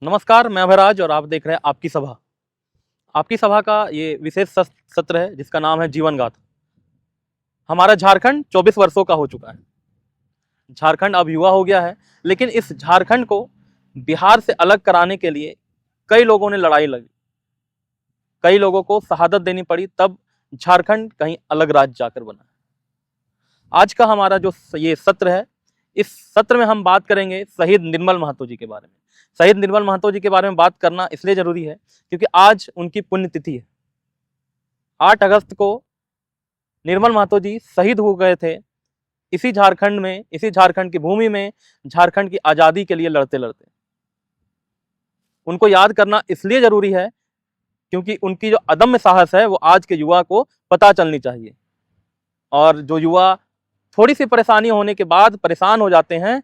नमस्कार, मैं अभयराज और आप देख रहे हैं आपकी सभा। आपकी सभा का ये विशेष सत्र है जिसका नाम है जीवन गाथा। हमारा झारखंड 24 वर्षों का हो चुका है। झारखंड अब युवा हो गया है, लेकिन इस झारखंड को बिहार से अलग कराने के लिए कई लोगों ने लड़ाई लड़ी, कई लोगों को शहादत देनी पड़ी, तब झारखंड कहीं अलग राज्य जाकर बना। आज का हमारा जो ये सत्र है, इस सत्र में हम बात करेंगे शहीद निर्मल महतो जी के बारे में। शहीद निर्मल महतो जी के बारे में बात करना इसलिए जरूरी है क्योंकि आज उनकी पुण्यतिथि है। 8 अगस्त को निर्मल महतो जी शहीद हो गए थे इसी झारखंड में, इसी झारखंड की भूमि में, झारखंड की आज़ादी के लिए लड़ते लड़ते। उनको याद करना इसलिए जरूरी है क्योंकि उनकी जो अदम्य साहस है वो आज के युवा को पता चलनी चाहिए। और जो युवा थोड़ी सी परेशानी होने के बाद परेशान हो जाते हैं,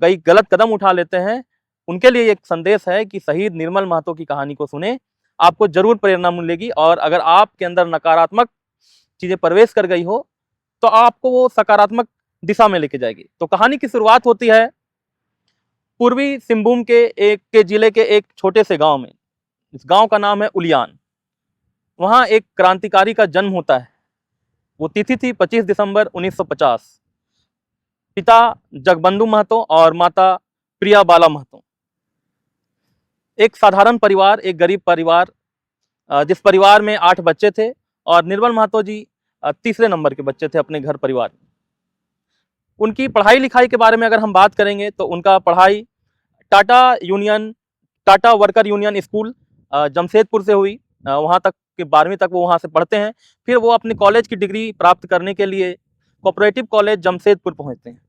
कई गलत कदम उठा लेते हैं, उनके लिए एक संदेश है कि शहीद निर्मल महतो की कहानी को सुने, आपको जरूर प्रेरणा मिलेगी। और अगर आपके अंदर नकारात्मक चीजें प्रवेश कर गई हो तो आपको वो सकारात्मक दिशा में लेके जाएगी। तो कहानी की शुरुआत होती है पूर्वी सिंहभूम के जिले के एक छोटे से गांव में। इस गांव का नाम है उलियान। वहां एक क्रांतिकारी का जन्म होता है। वो तिथि थी 25 दिसंबर 1950। पिता जगबंधु महतो और माता प्रिया बाला महतो। एक साधारण परिवार, एक गरीब परिवार, जिस परिवार में 8 बच्चे थे और निर्मल महतो जी तीसरे नंबर के बच्चे थे अपने घर परिवार में। उनकी पढ़ाई लिखाई के बारे में अगर हम बात करेंगे तो उनका पढ़ाई Tata worker union school Jamshedpur से हुई। वहाँ तक कि 12वीं तक वो वहाँ से पढ़ते हैं। फिर वो अपनी कॉलेज की डिग्री प्राप्त करने के लिए कोऑपरेटिव कॉलेज जमशेदपुर पहुँचते हैं।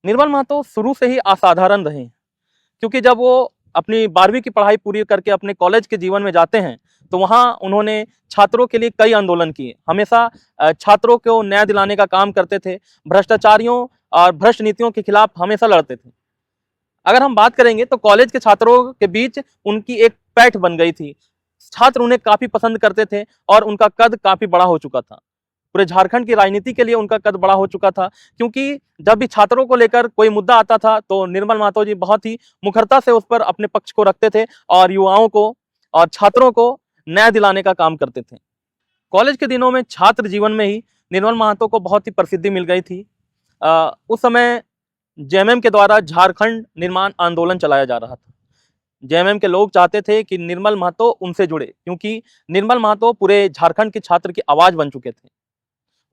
निर्मल महतो शुरू से ही असाधारण रहे, क्योंकि जब वो अपनी 12वीं की पढ़ाई पूरी करके अपने कॉलेज के जीवन में जाते हैं तो वहाँ उन्होंने छात्रों के लिए कई आंदोलन किए। हमेशा छात्रों को न्याय दिलाने का काम करते थे, भ्रष्टाचारियों और भ्रष्ट नीतियों के खिलाफ हमेशा लड़ते थे। अगर हम बात करेंगे तो कॉलेज के छात्रों के बीच उनकी एक पैठ बन गई थी। छात्र उन्हें काफी पसंद करते थे और उनका कद काफी बड़ा हो चुका था। पूरे झारखंड की राजनीति के लिए उनका कद बड़ा हो चुका था, क्योंकि जब भी छात्रों को लेकर कोई मुद्दा आता था तो निर्मल महतो जी बहुत ही मुखरता से उस पर अपने पक्ष को रखते थे और युवाओं को और छात्रों को न्याय दिलाने का काम करते थे। कॉलेज के दिनों में, छात्र जीवन में ही निर्मल महतो को बहुत ही प्रसिद्धि मिल गई थी। उस समय जेएमएम के द्वारा झारखंड निर्माण आंदोलन चलाया जा रहा था। जेएमएम के लोग चाहते थे कि निर्मल महतो उनसे जुड़े, क्योंकि निर्मल महतो पूरे झारखंड के छात्र की आवाज बन चुके थे।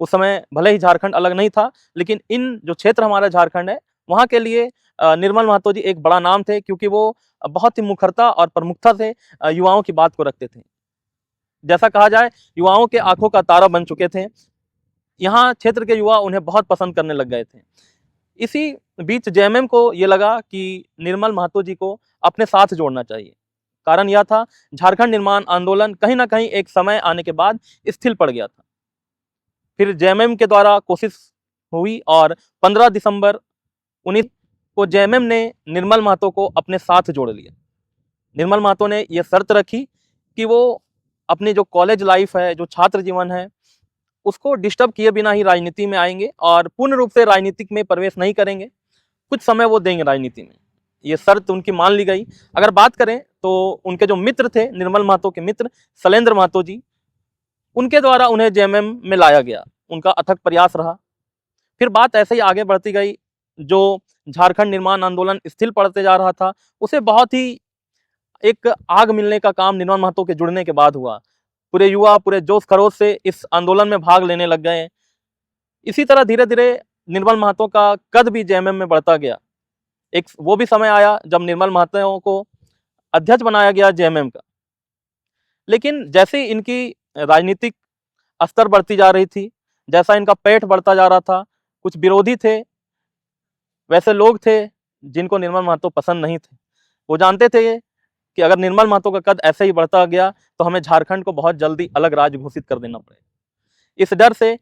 उस समय भले ही झारखंड अलग नहीं था, लेकिन इन जो क्षेत्र हमारा झारखंड है वहाँ के लिए निर्मल महतो जी एक बड़ा नाम थे, क्योंकि वो बहुत ही मुखरता और प्रमुखता से युवाओं की बात को रखते थे। जैसा कहा जाए, युवाओं के आंखों का तारा बन चुके थे। यहाँ क्षेत्र के युवा उन्हें बहुत पसंद करने लग गए थे। इसी बीच जेएमएम को ये लगा कि निर्मल महतो जी को अपने साथ जोड़ना चाहिए। कारण यह था, झारखंड निर्माण आंदोलन कहीं ना कहीं एक समय आने के बाद स्थिर पड़ गया था। फिर जेएमएम के द्वारा कोशिश हुई और 15 दिसंबर 19 को जेएमएम ने निर्मल महतो को अपने साथ जोड़ लिया। निर्मल महतो ने यह शर्त रखी कि वो अपनी जो कॉलेज लाइफ है, जो छात्र जीवन है, उसको डिस्टर्ब किए बिना ही राजनीति में आएंगे और पूर्ण रूप से राजनीतिक में प्रवेश नहीं करेंगे। कुछ समय वो देंगे राजनीति में। ये शर्त उनकी मान ली गई। अगर बात करें तो उनके जो मित्र थे, निर्मल महतो के मित्र शैलेंद्र महतो जी, उनके द्वारा उन्हें जेएमएम में लाया गया। उनका अथक प्रयास रहा। फिर बात ऐसे ही आगे बढ़ती गई। जो झारखंड निर्माण आंदोलन स्थिर पड़ते जा रहा था, उसे बहुत ही एक आग मिलने का काम निर्मल महतो के जुड़ने के बाद हुआ। पूरे युवा पूरे जोश खरोश से इस आंदोलन में भाग लेने लग गए। इसी तरह धीरे धीरे निर्मल महतो का कद भी जेएमएम में बढ़ता गया। एक वो भी समय आया जब निर्मल महतो को अध्यक्ष बनाया गया जेएमएम का। लेकिन जैसे इनकी राजनीतिक स्तर बढ़ती जा रही थी, जैसा इनका पेट बढ़ता जा रहा था, कुछ विरोधी थे, वैसे लोग थे जिनको निर्मल महतो पसंद नहीं थे। वो जानते थे कि अगर निर्मल महतो का कद ऐसे ही बढ़ता गया तो हमें झारखंड को बहुत जल्दी अलग राज्य घोषित कर देना पड़ेगा। इस डर से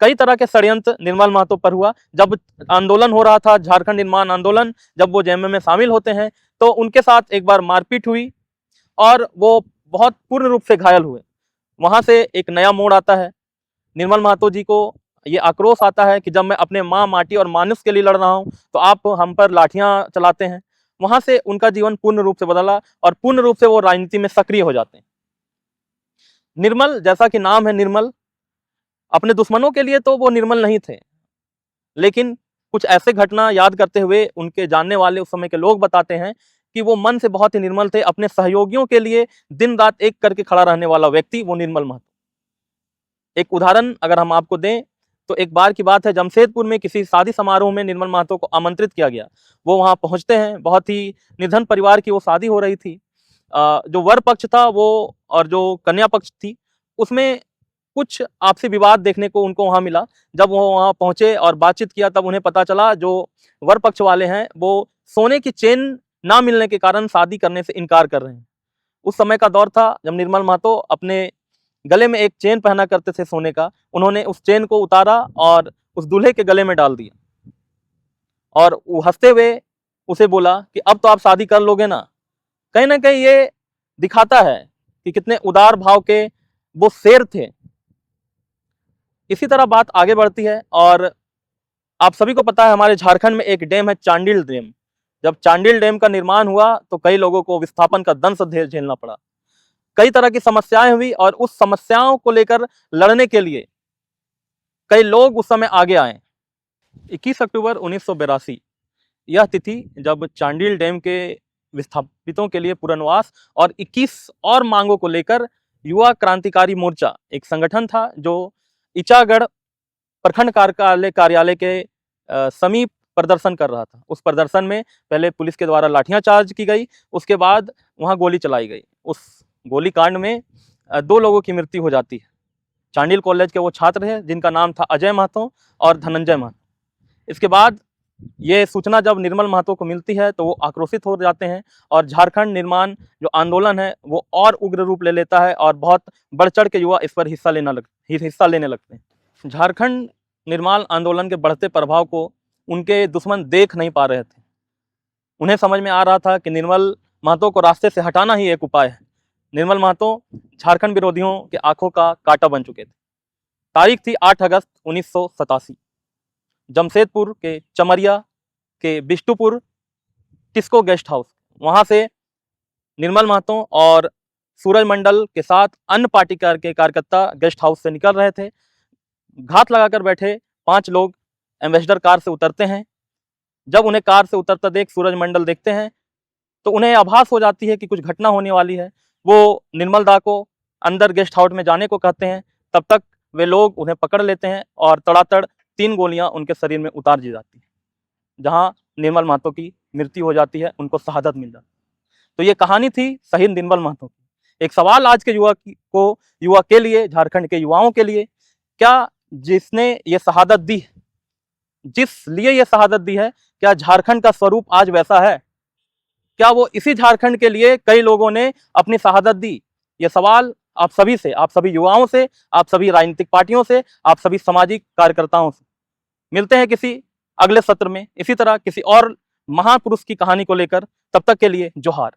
कई तरह के षड्यंत्र निर्मल महतो पर हुआ। जब आंदोलन हो रहा था, झारखंड निर्माण आंदोलन, जब वो जेएमएम में शामिल होते हैं तो उनके साथ एक बार मारपीट हुई और वो बहुत पूर्ण रूप से घायल हुए। वहां से एक नया मोड़ आता है। निर्मल महतो जी को ये आक्रोश आता है कि जब मैं अपने माँ, माटी और मानुष के लिए लड़ रहा हूँ तो आप हम पर लाठियां चलाते हैं। वहां से उनका जीवन पूर्ण रूप से बदला और पूर्ण रूप से वो राजनीति में सक्रिय हो जाते हैं। निर्मल, जैसा कि नाम है निर्मल, अपने दुश्मनों के लिए तो वो निर्मल नहीं थे, लेकिन कुछ ऐसे घटना याद करते हुए उनके जानने वाले उस समय के लोग बताते हैं कि वो मन से बहुत ही निर्मल थे। अपने सहयोगियों के लिए दिन रात एक करके खड़ा रहने वाला व्यक्ति वो निर्मल महतो। एक उदाहरण अगर हम आपको दें तो एक बार की बात है, जमशेदपुर में किसी शादी समारोह में निर्मल महतो को आमंत्रित किया गया। वो वहां पहुंचते हैं। बहुत ही निर्धन परिवार की वो शादी हो रही थी। जो वर पक्ष था वो और जो कन्या पक्ष थी उसमें कुछ आपसी विवाद देखने को उनको वहां मिला। जब वो वहां पहुंचे और बातचीत किया तब उन्हें पता चला जो वर पक्ष वाले हैं वो सोने की चेन ना मिलने के कारण शादी करने से इनकार कर रहे हैं। उस समय का दौर था जब निर्मल महतो अपने गले में एक चेन पहना करते थे सोने का। उन्होंने उस चेन को उतारा और उस दूल्हे के गले में डाल दिया और वो हंसते हुए उसे बोला कि अब तो आप शादी कर लोगे ना कहीं ये दिखाता है कि कितने उदार भाव के वो शेर थे। इसी तरह बात आगे बढ़ती है और आप सभी को पता है हमारे झारखंड में एक डैम है चांडिल डैम। जब चांडिल डैम का निर्माण हुआ तो कई लोगों को विस्थापन का दंश झेलना पड़ा। कई तरह की समस्याएं हुई और उस समस्याओं को लेकर लड़ने के लिए कई लोग उस समय आगे आए। 21 अक्टूबर 1982 यह तिथि जब चांडिल डैम के विस्थापितों के लिए पुनर्वास और 21 और मांगों को लेकर युवा क्रांतिकारी मोर्चा एक संगठन था जो इचागढ़ प्रखंड कार्यालय के समीप प्रदर्शन कर रहा था। उस प्रदर्शन में पहले पुलिस के द्वारा लाठियां चार्ज की गई, उसके बाद वहां गोली चलाई गई। उस गोली कांड में 2 लोगों की मृत्यु हो जाती है। चांडिल कॉलेज के वो छात्र हैं जिनका नाम था अजय महतो और धनंजय महतो। इसके बाद ये सूचना जब निर्मल महतो को मिलती है तो वो आक्रोशित हो जाते हैं और झारखंड निर्माण जो आंदोलन है वो और उग्र रूप ले लेता है और बहुत बढ़ चढ़ के युवा इस पर हिस्सा लेने लगते हैं। झारखंड निर्माण आंदोलन के बढ़ते प्रभाव को उनके दुश्मन देख नहीं पा रहे थे। उन्हें समझ में आ रहा था कि निर्मल महतो को रास्ते से हटाना ही एक उपाय है। निर्मल महतो झारखंड विरोधियों के आंखों का कांटा बन चुके थे। तारीख थी 8 अगस्त 1987। जमशेदपुर के चमरिया के बिष्टुपुर टिस्को गेस्ट हाउस, वहां से निर्मल महतो और सूरज मंडल के साथ अन्य पार्टी के कार्यकर्ता गेस्ट हाउस से निकल रहे थे। घात लगाकर बैठे 5 लोग एम्बेसडर कार से उतरते हैं। जब उन्हें कार से उतरता देख सूरज मंडल देखते हैं तो उन्हें आभास हो जाती है कि कुछ घटना होने वाली है। वो निर्मल दा को अंदर गेस्ट हाउस में जाने को कहते हैं। तब तक वे लोग उन्हें पकड़ लेते हैं और तड़ातड़ 3 गोलियां उनके शरीर में उतार दी जाती हैं, जहां निर्मल महतो की मृत्यु हो जाती है, उनको शहादत मिल जाती है। तो ये कहानी थी शहीद निर्मल महतो की। एक सवाल आज के युवा के लिए, झारखंड के युवाओं के लिए, क्या जिसने ये शहादत दी, जिस लिए ये शहादत दी है, क्या झारखंड का स्वरूप आज वैसा है? क्या वो इसी झारखंड के लिए कई लोगों ने अपनी शहादत दी? ये सवाल आप सभी से, आप सभी युवाओं से, आप सभी राजनीतिक पार्टियों से, आप सभी सामाजिक कार्यकर्ताओं से। मिलते हैं किसी अगले सत्र में इसी तरह किसी और महापुरुष की कहानी को लेकर। तब तक के लिए जोहार।